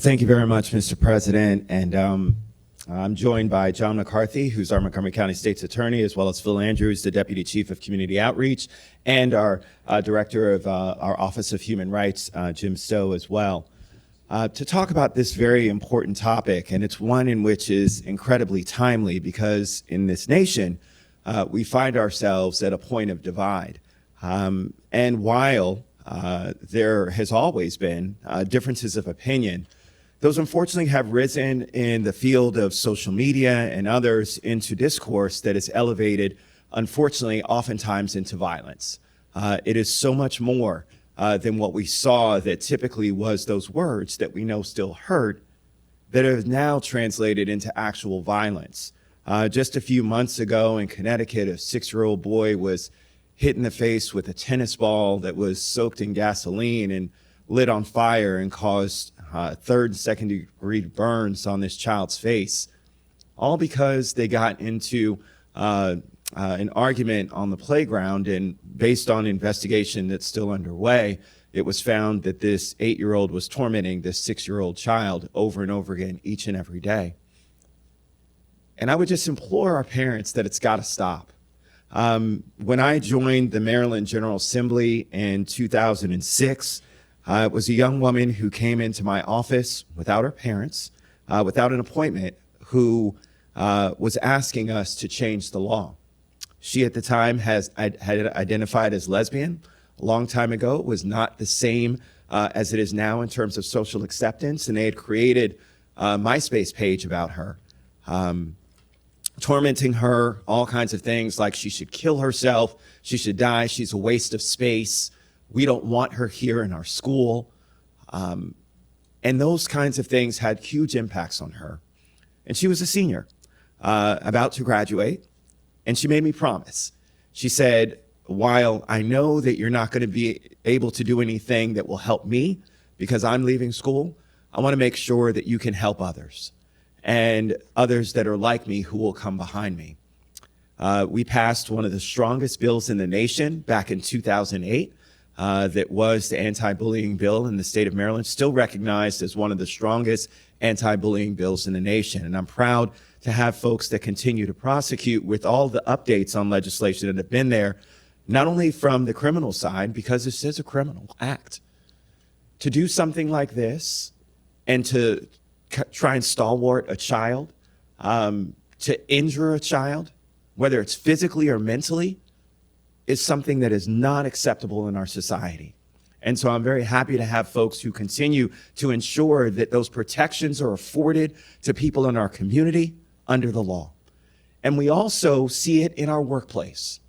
Thank you very much, Mr. President. And I'm joined by John McCarthy, who's our Montgomery County State's Attorney, as well as Phil Andrews, the Deputy Chief of Community Outreach, and our Director of our Office of Human Rights, Jim Stowe, as well, to talk about this very important topic. And it's one in which is incredibly timely because in this nation, we find ourselves at a point of divide. And while there has always been differences of opinion, those unfortunately have risen in the field of social media and others into discourse that is elevated, unfortunately, oftentimes into violence. It is so much more than what we saw that typically was those words that we know still hurt that have now translated into actual violence. Just a few months ago in Connecticut, a 6-year-old boy was hit in the face with a tennis ball that was soaked in gasoline and lit on fire and caused third and second degree burns on this child's face, all because they got into an argument on the playground. And based on investigation that's still underway, it was found that this 8-year-old was tormenting this 6-year-old child over and over again each and every day. And I would just implore our parents that it's got to stop. When I joined the Maryland General Assembly in 2006, it was a young woman who came into my office without her parents, without an appointment, who was asking us to change the law. She at the time had identified as lesbian. A long time ago, it was not the same as it is now in terms of social acceptance, and they had created a MySpace page about her, tormenting her, all kinds of things like she should kill herself, she should die, she's a waste of space, we don't want her here in our school. And those kinds of things had huge impacts on her. And she was a senior, about to graduate, and she made me promise. She said, while I know that you're not going to be able to do anything that will help me because I'm leaving school, I want to make sure that you can help others and others that are like me who will come behind me. We passed one of the strongest bills in the nation back in 2008. That was the anti-bullying bill in the state of Maryland, still recognized as one of the strongest anti-bullying bills in the nation. And I'm proud to have folks that continue to prosecute with all the updates on legislation that have been there, not only from the criminal side, because this is a criminal act. To do something like this and to try and stalwart a child, to injure a child, whether it's physically or mentally, is something that is not acceptable in our society. And so I'm very happy to have folks who continue to ensure that those protections are afforded to people in our community under the law. And we also see it in our workplace.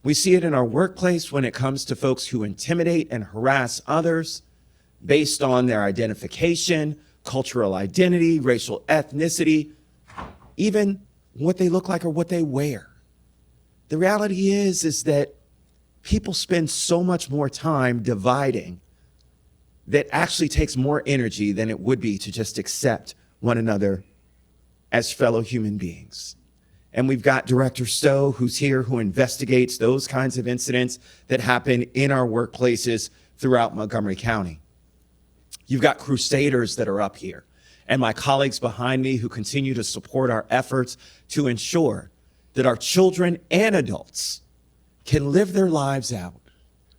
We see it in our workplace when it comes to folks who intimidate and harass others based on their identification, cultural identity, racial ethnicity, even what they look like or what they wear. The reality is that people spend so much more time dividing that actually takes more energy than it would be to just accept one another as fellow human beings. And we've got Director Stowe, who's here, who investigates those kinds of incidents that happen in our workplaces throughout Montgomery County. You've got crusaders that are up here, and my colleagues behind me who continue to support our efforts to ensure that our children and adults can live their lives out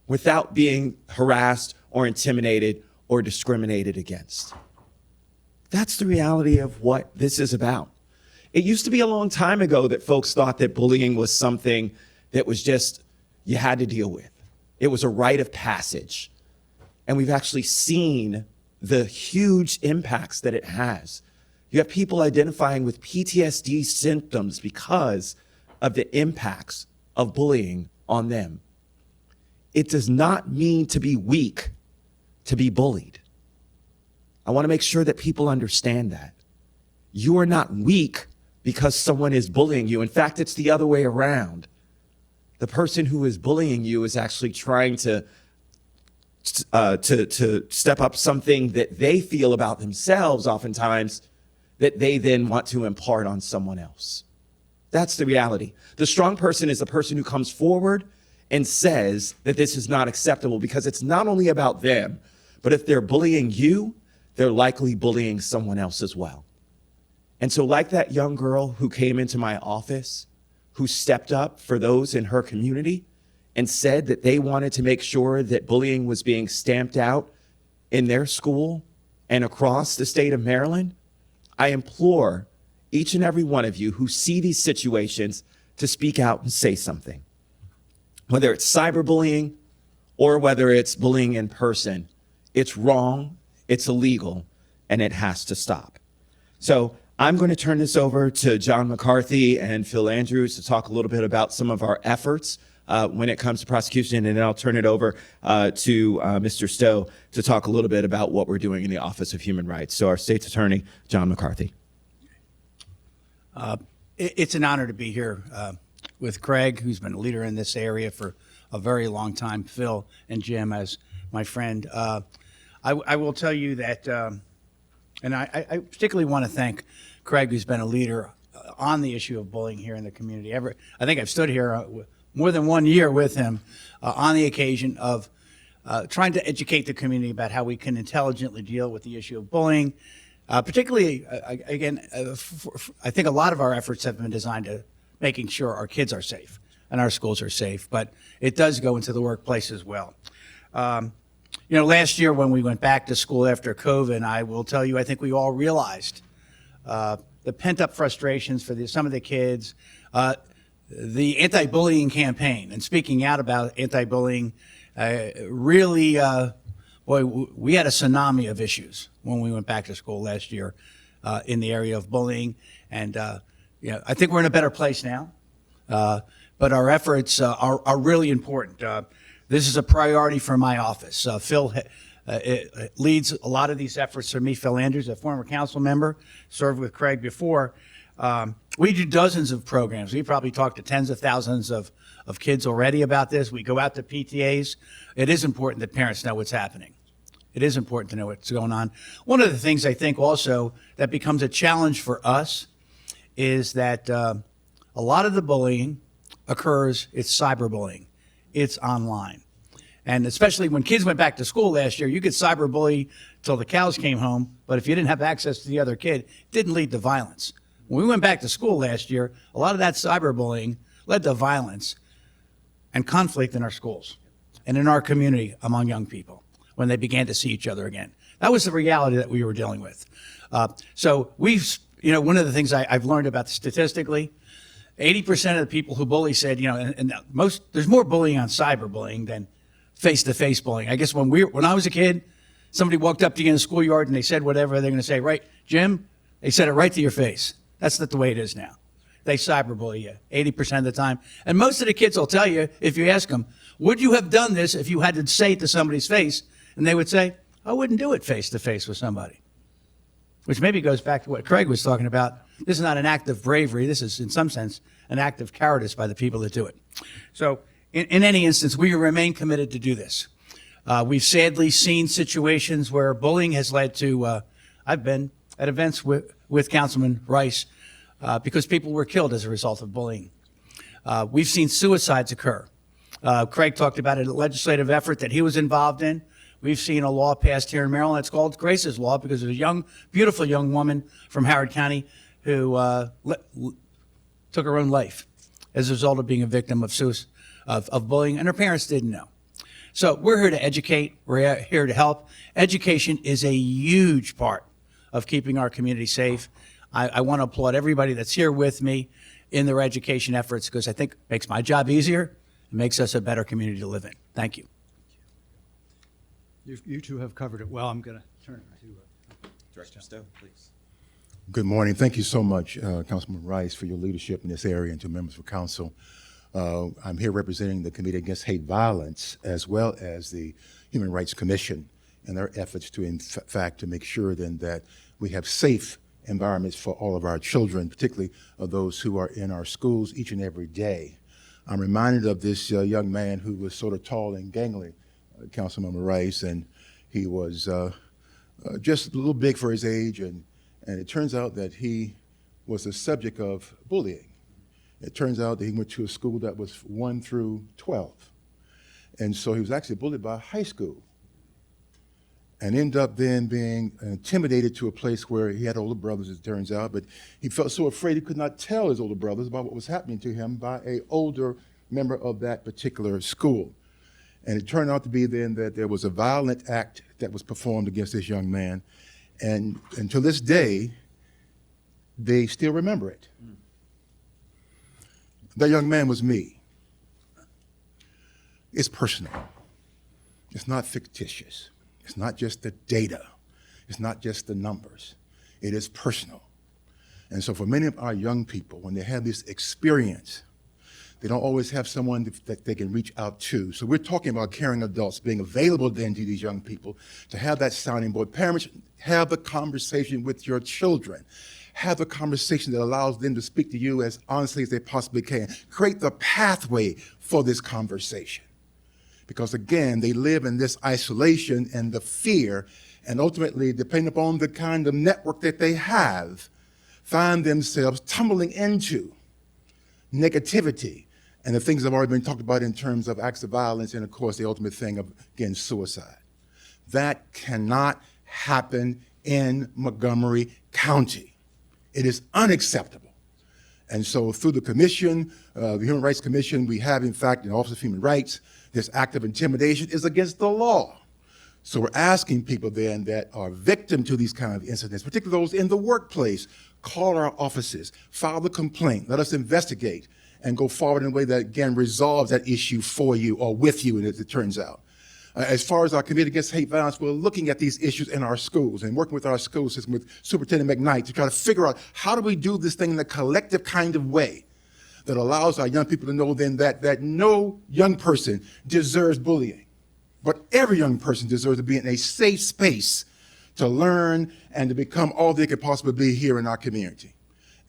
without being harassed or intimidated or discriminated against. That's the reality of what this is about. It used to be a long time ago that folks thought that bullying was something that was just, you had to deal with. It was a rite of passage. And we've actually seen the huge impacts that it has. You have people identifying with PTSD symptoms because of the impacts of bullying on them. It does not mean to be weak to be bullied. I want to make sure that people understand that. You are not weak because someone is bullying you. In fact, it's the other way around. The person who is bullying you is actually trying to step up something that they feel about themselves oftentimes that they then want to impart on someone else. That's the reality. The strong person is the person who comes forward and says that this is not acceptable, because it's not only about them, but if they're bullying you, they're likely bullying someone else as well. And so like that young girl who came into my office, who stepped up for those in her community and said that they wanted to make sure that bullying was being stamped out in their school and across the state of Maryland, I implore each and every one of you who see these situations to speak out and say something. Whether it's cyberbullying or whether it's bullying in person, it's wrong, it's illegal, and it has to stop. So I'm going to turn this over to John McCarthy and Phil Andrews to talk a little bit about some of our efforts when it comes to prosecution, and then I'll turn it over to Mr. Stowe to talk a little bit about what we're doing in the Office of Human Rights. So our State's Attorney, John McCarthy. It's an honor to be here with Craig, who's been a leader in this area for a very long time, Phil and Jim as my friend. I will tell you that, and I particularly want to thank Craig, who's been a leader on the issue of bullying here in the community. I think I've stood here more than 1 year with him on the occasion of trying to educate the community about how we can intelligently deal with the issue of bullying. Particularly, again, I think a lot of our efforts have been designed to making sure our kids are safe and our schools are safe, but it does go into the workplace as well. You know, last year when we went back to school after COVID, I will tell you, I think we all realized the pent-up frustrations for some of the kids, the anti-bullying campaign, and speaking out about anti-bullying really, boy, we had a tsunami of issues when we went back to school last year in the area of bullying. And you know, I think we're in a better place now, but our efforts are really important. This is a priority for my office. Phil leads a lot of these efforts for me. Phil Andrews, a former council member, served with Craig before. We do dozens of programs. We probably talked to tens of thousands of kids already about this. We go out to PTAs. It is important that parents know what's happening. It is important to know what's going on. One of the things I think also that becomes a challenge for us is that a lot of the bullying occurs, it's cyberbullying. It's online. And especially when kids went back to school last year, you could cyberbully till the cows came home, but if you didn't have access to the other kid, it didn't lead to violence. When we went back to school last year, a lot of that cyberbullying led to violence and conflict in our schools and in our community among young people when they began to see each other again. That was the reality that we were dealing with. So we've, you know, one of the things I've learned about statistically, 80% of the people who bully said, you know, and there's more bullying on cyberbullying than face-to-face bullying. I guess when I was a kid, somebody walked up to you in the schoolyard and they said whatever they're going to say, right, Jim? They said it right to your face. That's not the way it is now. They cyberbully you 80% of the time. And most of the kids will tell you, if you ask them, would you have done this if you had to say it to somebody's face? And they would say, I wouldn't do it face-to-face with somebody. Which maybe goes back to what Craig was talking about. This is not an act of bravery. This is, in some sense, an act of cowardice by the people that do it. So in any instance, we remain committed to do this. We've sadly seen situations where bullying has led to, I've been at events with Councilman Rice because people were killed as a result of bullying. We've seen suicides occur. Craig talked about a legislative effort that he was involved in. We've seen a law passed here in Maryland. It's called Grace's Law because of a young, beautiful young woman from Howard County who took her own life as a result of being a victim of bullying, and her parents didn't know. So we're here to educate. We're here to help. Education is a huge part of keeping our community safe. I want to applaud everybody that's here with me in their education efforts because I think it makes my job easier. It makes us a better community to live in. Thank you. You two have covered it well. I'm going to turn it to Director Stowe, please. Good morning. Thank you so much, Councilman Rice, for your leadership in this area and to members of council. I'm here representing the Committee Against Hate Violence as well as the Human Rights Commission and their efforts to, in fact, to make sure then that we have safe environments for all of our children, particularly of those who are in our schools each and every day. I'm reminded of this young man who was sort of tall and gangly, Councilmember Rice, and he was just a little big for his age, and it turns out that he was the subject of bullying. It turns out that he went to a school that was 1 through 12, and so he was actually bullied by a high school. and ended up then being intimidated to a place where he had older brothers, as it turns out, but he felt so afraid he could not tell his older brothers about what was happening to him by an older member of that particular school. And it turned out to be then that there was a violent act that was performed against this young man, and until this day, they still remember it. That young man was me. It's personal. It's not fictitious. It's not just the data. It's not just the numbers. It is personal. And so for many of our young people, when they have this experience, they don't always have someone that they can reach out to. So we're talking about caring adults being available then to these young people to have that sounding board. Parents, have the conversation with your children. Have a conversation that allows them to speak to you as honestly as they possibly can. Create the pathway for this conversation. Because again, they live in this isolation and the fear, and ultimately, depending upon the kind of network that they have, find themselves tumbling into negativity and the things that have already been talked about in terms of acts of violence and, of course, the ultimate thing of, again, suicide. That cannot happen in Montgomery County. It is unacceptable. And so through the commission, the Human Rights Commission, we have, in fact, an Office of Human Rights. This act of intimidation is against the law. So we're asking people then that are victim to these kind of incidents, particularly those in the workplace, call our offices, file the complaint, let us investigate, and go forward in a way that, again, resolves that issue for you or with you, as it turns out. As far as our Committee Against Hate Violence, we're looking at these issues in our schools and working with our school system, with Superintendent McKnight, to try to figure out how do we do this thing in a collective kind of way that allows our young people to know then that no young person deserves bullying, but every young person deserves to be in a safe space to learn and to become all they could possibly be here in our community.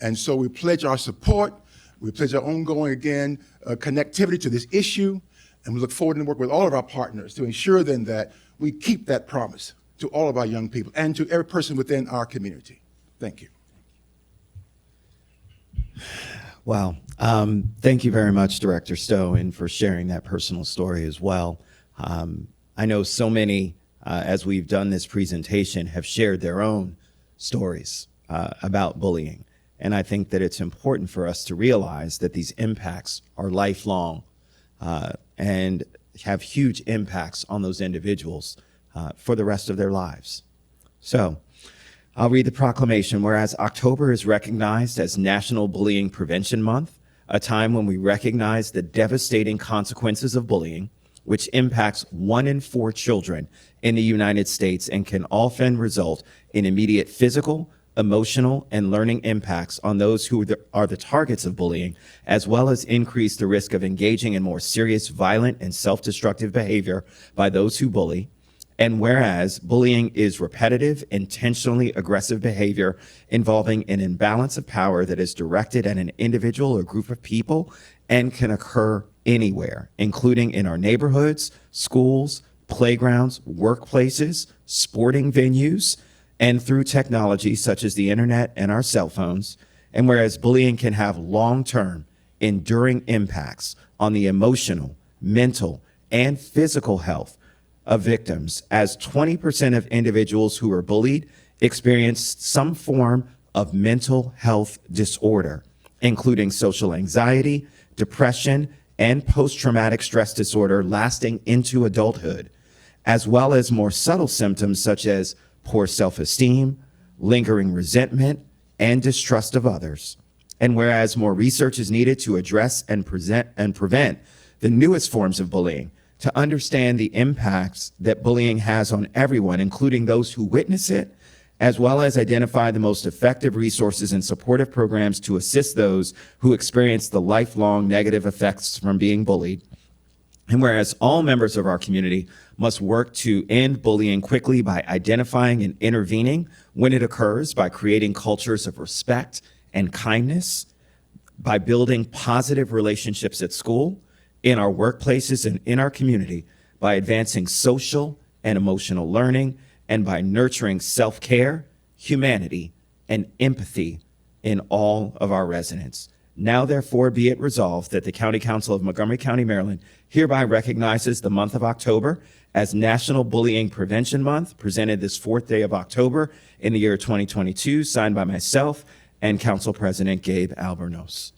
And so we pledge our support, we pledge our ongoing, again, connectivity to this issue, and we look forward to work with all of our partners to ensure then that we keep that promise to all of our young people and to every person within our community. Thank you. Wow. Thank you very much, Director Stowe, and for sharing that personal story as well. I know so many, as we've done this presentation, have shared their own stories about bullying. And I think that it's important for us to realize that these impacts are lifelong and have huge impacts on those individuals for the rest of their lives. So I'll read the proclamation. Whereas October is recognized as National Bullying Prevention Month, a time when we recognize the devastating consequences of bullying, which impacts 1 in 4 children in the United States and can often result in immediate physical, emotional, and learning impacts on those who are the targets of bullying, as well as increase the risk of engaging in more serious violent and self-destructive behavior by those who bully. And whereas bullying is repetitive, intentionally aggressive behavior involving an imbalance of power that is directed at an individual or group of people and can occur anywhere, including in our neighborhoods, schools, playgrounds, workplaces, sporting venues, and through technology such as the internet and our cell phones. And whereas bullying can have long-term, enduring impacts on the emotional, mental, and physical health of victims, as 20% of individuals who are bullied experience some form of mental health disorder, including social anxiety, depression, and post-traumatic stress disorder lasting into adulthood, as well as more subtle symptoms such as poor self-esteem, lingering resentment, and distrust of others. And whereas more research is needed to address and prevent the newest forms of bullying, to understand the impacts that bullying has on everyone, including those who witness it, as well as identify the most effective resources and supportive programs to assist those who experience the lifelong negative effects from being bullied. And whereas all members of our community must work to end bullying quickly by identifying and intervening when it occurs, by creating cultures of respect and kindness, by building positive relationships at school, in our workplaces, and in our community, by advancing social and emotional learning, and by nurturing self-care, humanity, and empathy in all of our residents. Now therefore be it resolved that the County Council of Montgomery County, Maryland hereby recognizes the month of October as National Bullying Prevention Month, presented this 4th day of October in the year 2022, signed by myself and Council President Gabe Albornoz.